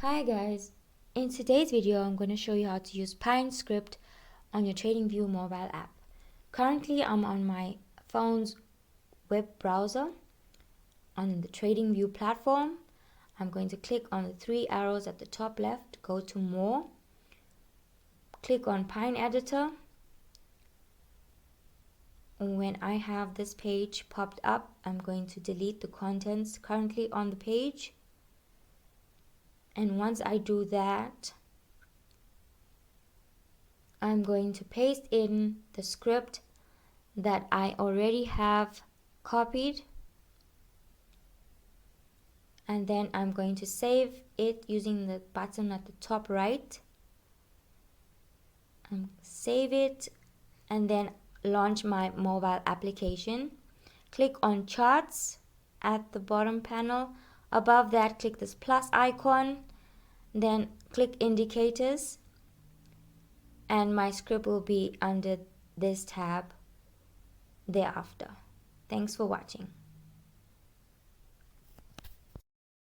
Hi guys, in today's video I'm going to show you how to use Pine script on your TradingView mobile app. Currently I'm on my phone's web browser on the TradingView platform. I'm going to click on the three arrows at the top left, go to more, click on Pine editor. When I have this page popped up, I'm going to delete the contents currently on the page. And once I do that, I'm going to paste in the script that I already have copied, and then I'm going to save it using the button at the top right. Save it and then launch my mobile application. Click on charts at the bottom panel. Above that, click this plus icon, then click indicators, and my script will be under this tab thereafter. Thanks for watching.